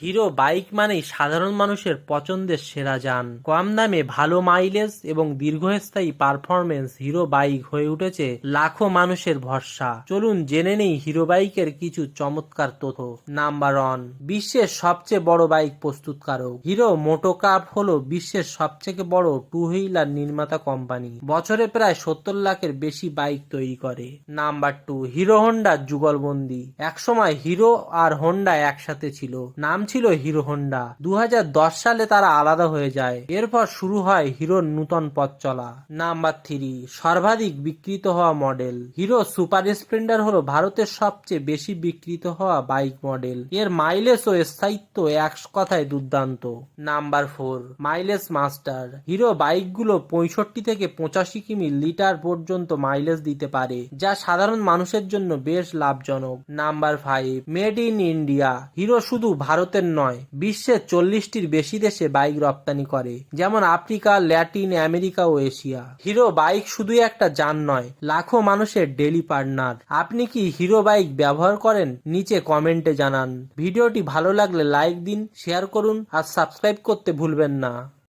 Hero bike মানেই সাধারণ মানুষের পছন্দের সেরা যান। কম দামে ভালো মাইলেজ এবং দীর্ঘস্থায়ী পারফরমেন্স হিরো বাইক হয়ে উঠেছে লাখো মানুষের ভরসা। চলুন জেনে নেই হিরো বাইকের কিছু চমৎকার তথ্য। নাম্বার 1, বিশ্বের সবচেয়ে বড় বাইক প্রস্তুতকারক। হিরো মোটোকার্প হলো বিশ্বের সবচেয়ে বড় টু হুইলার নির্মাতা কোম্পানি। বছরে প্রায় 70 লাখের বেশি বাইক তৈরি করে। নাম্বার 2, হিরো হোন্ডার যুগলবন্দি। একসময় হিরো আর হোন্ডা একসাথে ছিল, নাম ছিল হিরো হোন্ডা। 2010 সালে তারা আলাদা হয়ে যায়। এরপর শুরু হয় হিরোর নূতন পথ চলা। নাম্বার 3, সর্বাধিক বিক্রিত হওয়া মডেল। হিরো সুপার স্প্লেন্ডার হলো ভারতের সবচেয়ে বেশি বিক্রিত হওয়া বাইক মডেল। এর মাইলেজ ও স্থায়িত্ব এক কথায় দুর্দান্ত। Number 4, mileage master. হিরো বাইকগুলো 65 থেকে 85 কিমি লিটার পর্যন্ত মাইলেজ দিতে পারে, যা সাধারণ মানুষের জন্য বেশ লাভজনক। Number 5, made in India. Hero শুধু ভারতের নয়, বিশ্বের 40টির বেশি দেশে বাইক রপ্তানি করে, যেমন আফ্রিকা, ল্যাটিন আমেরিকা ও এশিয়া। হিরো বাইক শুধু একটা যান নয়, লাখো মানুষের ডেলি পার্টনার। আপনি কি হিরো বাইক ব্যবহার করেন? নিচে কমেন্টে জানান। ভিডিওটি ভালো লাগলে লাইক দিন, শেয়ার করুন আর সাবস্ক্রাইব করতে ভুলবেন না।